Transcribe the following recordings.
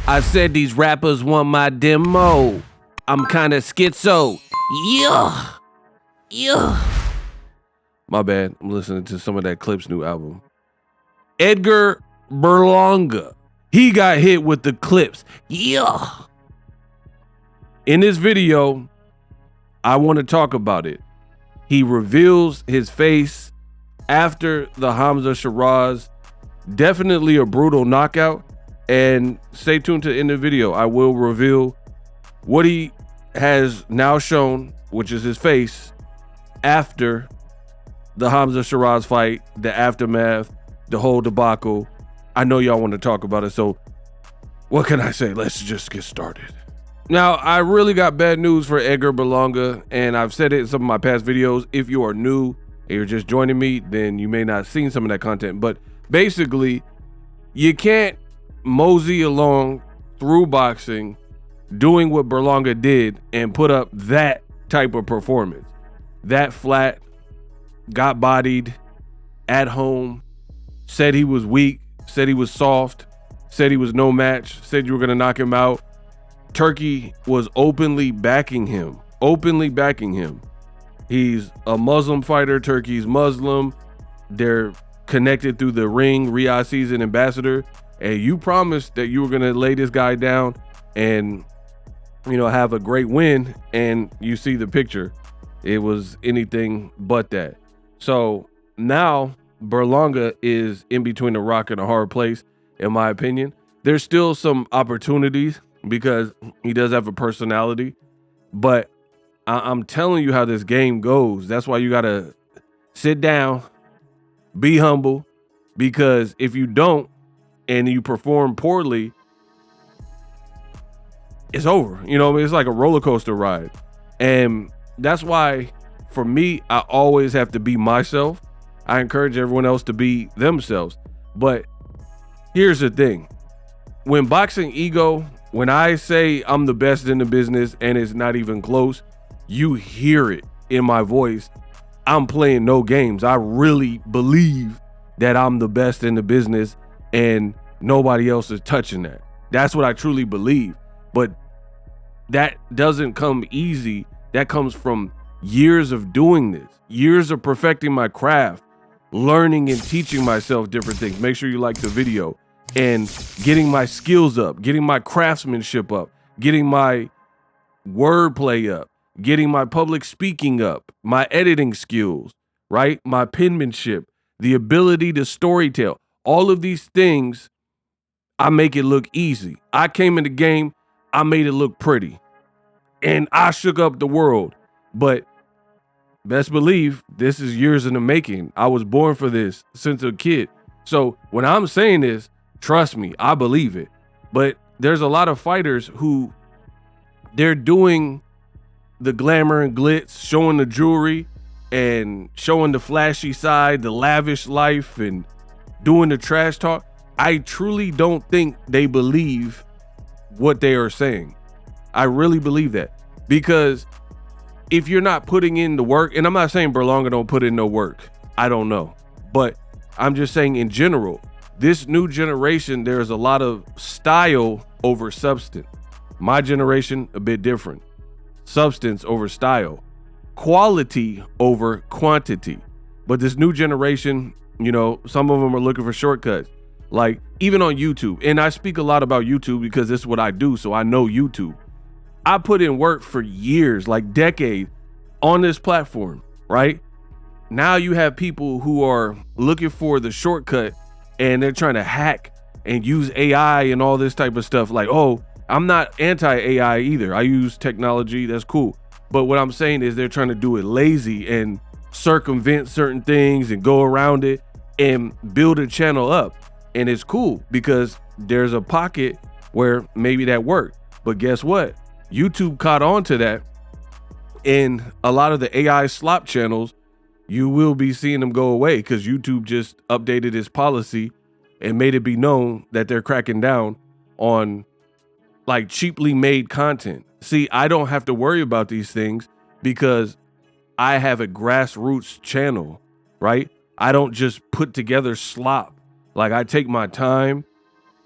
I said these rappers want my demo. I'm kinda schizo. Yeah. My bad. I'm listening to some of that Clip's new album. Edgar Berlanga. He got hit with the Clips. Yeah. In this video, I want to talk about it. He reveals his face after the Hamzah Sheeraz. Definitely a brutal knockout. And stay tuned to the end of the video. I will reveal what he has now shown, which is his face, after the Hamzah Sheeraz fight, the aftermath, the whole debacle. I know y'all want to talk about it, so what can I say? Let's just get started. Now, I really got bad news for Edgar Berlanga, and I've said it in some of my past videos. If you are new and you're just joining me, then you may not have seen some of that content, but basically, you can't mosey along through boxing doing what Berlanga did and put up that type of performance. That flat, got bodied, at home, said he was weak, said he was soft, said he was no match, said you were gonna knock him out. Turkey was openly backing him. He's a Muslim fighter. Turkey's Muslim. They're connected through the ring. Riyadh season ambassador. And you promised that you were gonna lay this guy down and, you know, have a great win. And you see the picture. It was anything but that. So now Berlanga is in between a rock and a hard place, in my opinion. There's still some opportunities because he does have a personality, but I'm telling you how this game goes. That's why you gotta sit down, be humble, because if you don't and you perform poorly, it's over. You know, it's like a roller coaster ride. And that's why, for me, I always have to be myself. I encourage everyone else to be themselves. But here's the thing. When Boxing Ego, when I say I'm the best in the business and it's not even close, you hear it in my voice. I'm playing no games. I really believe that I'm the best in the business and nobody else is touching that. That's what I truly believe. But that doesn't come easy. That comes from years of doing this, years of perfecting my craft, learning and teaching myself different things. Make sure you like the video. And getting my skills up, getting my craftsmanship up, getting my wordplay up, getting my public speaking up, my editing skills, right? My penmanship, the ability to storytell. All of these things, I make it look easy. I came in the game, I made it look pretty. And I shook up the world. But best believe this is years in the making. I was born for this since a kid. So when I'm saying this, trust me, I believe it. But there's a lot of fighters who they're doing the glamour and glitz, showing the jewelry and showing the flashy side, the lavish life, and doing the trash talk. I truly don't think they believe what they are saying. I really believe that, because if you're not putting in the work, and I'm not saying Berlanga don't put in no work, I don't know, but I'm just saying in general, this new generation, there's a lot of style over substance. My generation, a bit different. Substance over style. Quality over quantity. But this new generation, you know, some of them are looking for shortcuts. Like even on YouTube, and I speak a lot about YouTube because this is what I do, so I know YouTube. I put in work for years, like decades, on this platform, right? Now you have people who are looking for the shortcut and they're trying to hack and use AI and all this type of stuff. Like, oh, I'm not anti-AI either. I use technology, that's cool. But what I'm saying is they're trying to do it lazy and circumvent certain things and go around it and build a channel up. And it's cool because there's a pocket where maybe that worked. But guess what? YouTube caught on to that. And a lot of the AI slop channels, you will be seeing them go away because YouTube just updated its policy and made it be known that they're cracking down on like cheaply made content. See, I don't have to worry about these things because I have a grassroots channel, right? I don't just put together slop. Like I take my time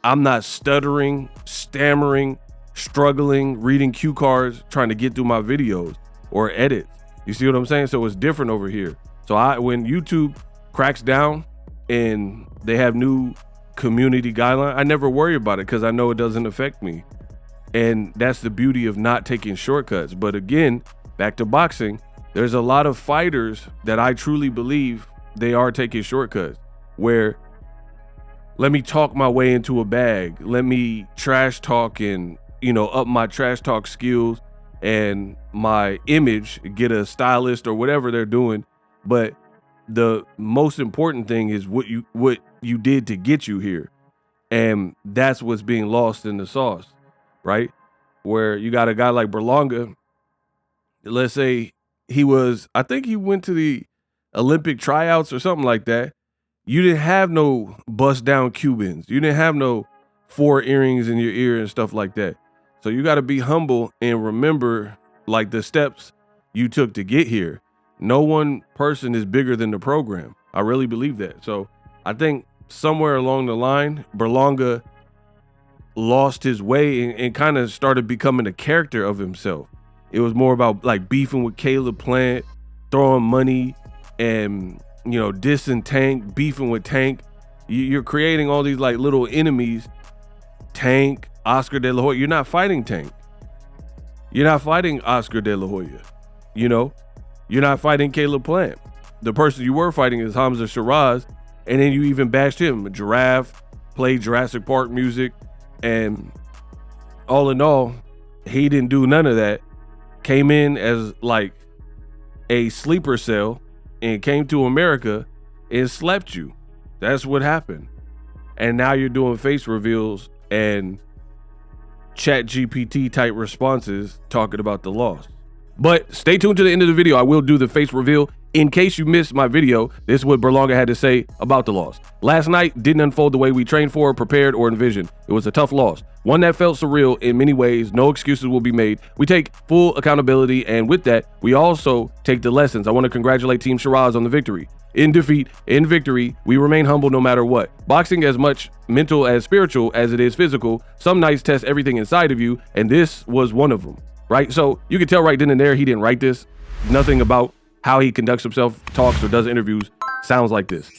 I'm not stuttering, stammering, struggling, reading cue cards, trying to get through my videos or edits. You see what I'm saying? So it's different over here. So when YouTube cracks down and they have new community guidelines, I never worry about it because I know it doesn't affect me. And that's the beauty of not taking shortcuts. But again, back to boxing, there's a lot of fighters that I truly believe they are taking shortcuts, where let me talk my way into a bag. Let me trash talk and, up my trash talk skills and my image, get a stylist or whatever they're doing. But the most important thing is what you did to get you here. And that's what's being lost in the sauce, right? Where you got a guy like Berlanga, let's say I think he went to the Olympic tryouts or something like that. You didn't have no bust down Cubans. You didn't have no 4 earrings in your ear and stuff like that. So you got to be humble and remember like the steps you took to get here. No one person is bigger than the program. I really believe that. So I think somewhere along the line, Berlanga lost his way and kind of started becoming a character of himself. It was more about like beefing with Caleb Plant, throwing money and, dissing Tank, beefing with Tank. You're creating all these like little enemies. Tank, Oscar De La Hoya. You're not fighting Tank. You're not fighting Oscar De La Hoya. You're not fighting Caleb Plant. The person you were fighting is Hamzah Sheeraz, and then you even bashed him. Giraffe, played Jurassic Park music, and all in all, he didn't do none of that. Came in as like a sleeper cell and came to America and slept you. That's what happened. And now you're doing face reveals and chat GPT type responses talking about the loss. But stay tuned to the end of the video. I will do the face reveal. In case you missed my video, this is what Berlanga had to say about the loss. Last night didn't unfold the way we trained for, prepared, or envisioned. It was a tough loss, one that felt surreal in many ways. No excuses will be made. We take full accountability, and with that, we also take the lessons. I want to congratulate Team Sheeraz on the victory. In defeat, in victory, we remain humble no matter what. Boxing as much mental as spiritual as it is physical. Some nights test everything inside of you, and this was one of them, right? So you can tell right then and there he didn't write this. Nothing about how he conducts himself, talks, or does interviews sounds like this.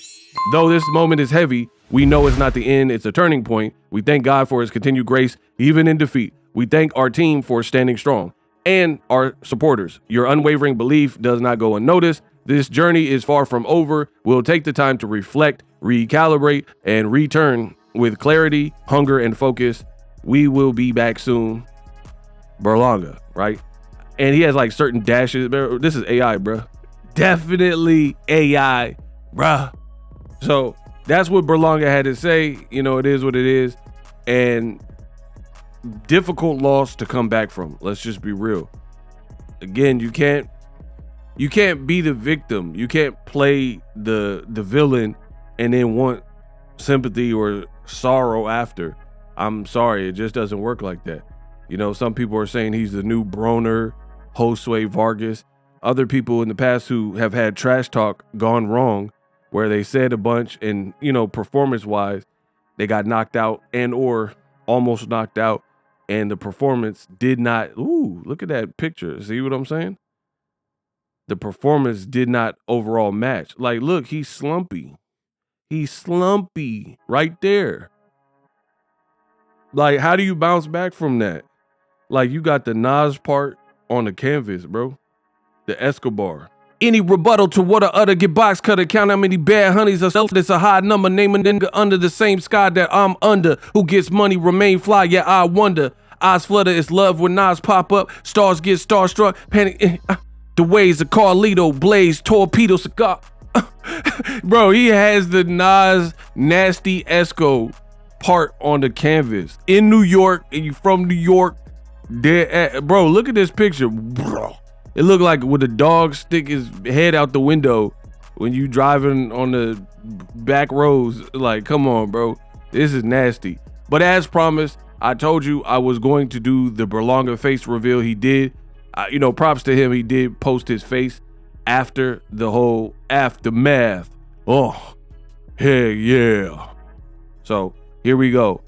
Though this moment is heavy, we know it's not the end, it's a turning point. We thank God for his continued grace, even in defeat. We thank our team for standing strong and our supporters. Your unwavering belief does not go unnoticed. This journey is far from over. We'll take the time to reflect, recalibrate, and return with clarity, hunger, and focus. We will be back soon. Berlanga, right? And he has like certain dashes. This is AI, bro. Definitely AI, bruh. So that's what Berlanga had to say. It is what it is. And difficult loss to come back from. Let's just be real. Again, you can't be the victim. You can't play the villain and then want sympathy or sorrow after. I'm sorry, it just doesn't work like that. Some people are saying he's the new Broner, Josue Vargas. Other people in the past who have had trash talk gone wrong, where they said a bunch and, performance-wise, they got knocked out and or almost knocked out, and the performance did not, look at that picture. See what I'm saying? The performance did not overall match. Like, look, he's slumpy. He's slumpy right there. Like, how do you bounce back from that? Like, you got the Nas part on the canvas, bro. The Escobar. Any rebuttal to what I utter, get box cutter, count how many bad honeys are self. It's a high number, name a nigga under the same sky that I'm under. Who gets money, remain fly, yeah, I wonder. Eyes flutter, it's love when Nas pop up. Stars get starstruck, panic. The ways of Carlito, Blaze, Torpedo, Cigar. Bro, he has the Nas Nasty Esco part on the canvas. In New York, and you from New York. Bro, look at this picture, bro. It looked like when the dog stick his head out the window when you driving on the back roads. Like, come on, bro. This is nasty. But as promised, I told you I was going to do the Berlanga face reveal. He did. Props to him. He did post his face after the whole aftermath. Oh, heck yeah. So here we go.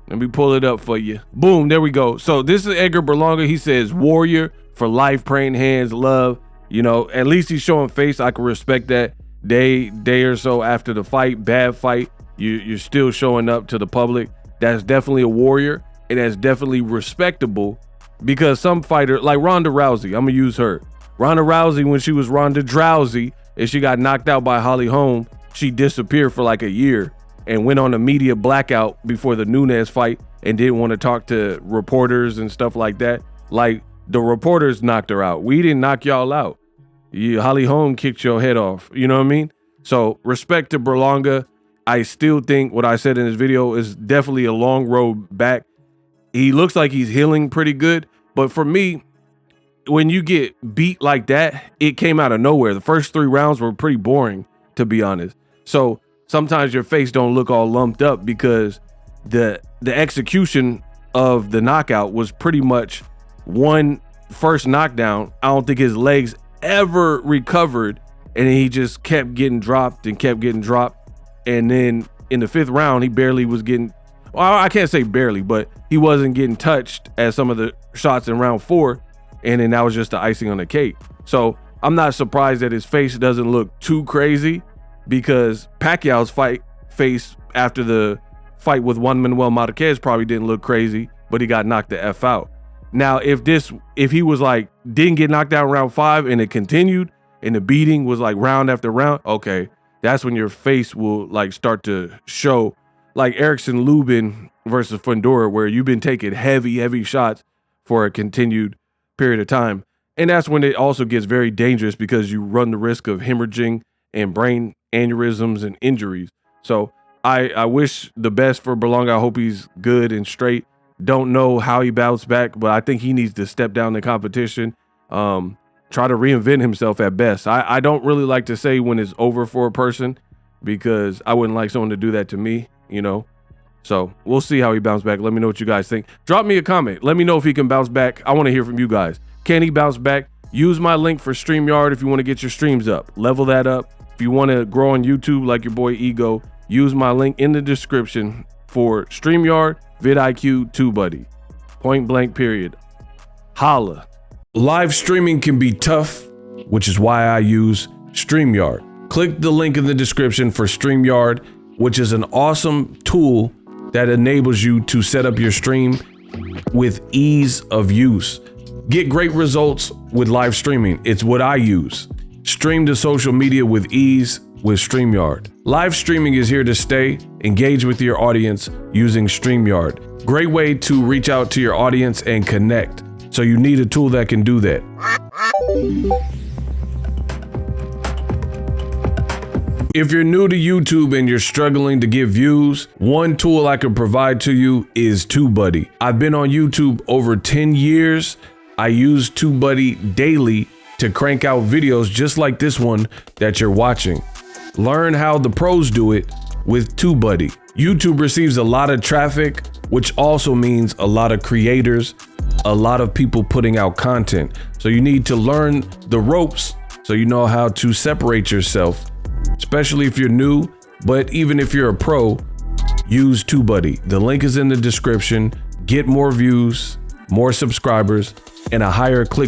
Let me pull it up for you. Boom, there we go. So this is Edgar Berlanga. He says, warrior for life, praying hands, love. You know, at least he's showing face. I can respect that. Day or so after the fight, bad fight, you're still showing up to the public. That's definitely a warrior, and that's definitely respectable, because some fighter, like Ronda Rousey, I'm gonna use her. Ronda Rousey, when she was Ronda Drowsy and she got knocked out by Holly Holm, she disappeared for like a year and went on a media blackout before the Nunes fight and didn't want to talk to reporters and stuff like that. Like, the reporters knocked her out. We didn't knock y'all out. Holly Holm kicked your head off. You know what I mean? So respect to Berlanga. I still think what I said in this video is definitely a long road back. He looks like he's healing pretty good. But for me, when you get beat like that, it came out of nowhere. The first 3 rounds were pretty boring, to be honest. So sometimes your face don't look all lumped up because the execution of the knockout was pretty much one first knockdown. I don't think his legs ever recovered, and he just kept getting dropped and kept getting dropped. And then in the 5th round, he barely was getting, well, I can't say barely, but he wasn't getting touched as some of the shots in round 4. And then that was just the icing on the cake. So I'm not surprised that his face doesn't look too crazy, because Pacquiao's face after the fight with Juan Manuel Marquez probably didn't look crazy, but he got knocked the F out. Now, if he was like, didn't get knocked out in round 5 and it continued and the beating was like round after round, okay, that's when your face will like start to show, like Erickson Lubin versus Fundora, where you've been taking heavy shots for a continued period of time. And that's when it also gets very dangerous, because you run the risk of hemorrhaging and brain aneurysms and injuries. So I wish the best for Berlanga. I hope he's good and straight. Don't know how he bounced back, but I think he needs to step down the competition, try to reinvent himself at best. I don't really like to say when it's over for a person, because I wouldn't like someone to do that to me, you know? So we'll see how he bounced back. Let me know what you guys think. Drop me a comment. Let me know if he can bounce back. I want to hear from you guys. Can he bounce back? Use my link for StreamYard if you want to get your streams up. Level that up. If you want to grow on YouTube like your boy Ego, use my link in the description for StreamYard, vidIQ, TubeBuddy. Point blank period. Holla. Live streaming can be tough, which is why I use StreamYard. Click the link in the description for StreamYard, which is an awesome tool that enables you to set up your stream with ease of use. Get great results with live streaming. It's what I use. Stream to social media with ease with StreamYard. Live streaming is here to stay. Engage with your audience using StreamYard. Great way to reach out to your audience and connect. So you need a tool that can do that. If you're new to YouTube and you're struggling to get views, one tool I can provide to you is TubeBuddy. I've been on YouTube over 10 years. I use TubeBuddy daily to crank out videos just like this one that you're watching. Learn how the pros do it with TubeBuddy. YouTube receives a lot of traffic, which also means a lot of creators, a lot of people putting out content. So you need to learn the ropes so you know how to separate yourself, especially if you're new. But even if you're a pro, use TubeBuddy. The link is in the description. Get more views, more subscribers, and a higher click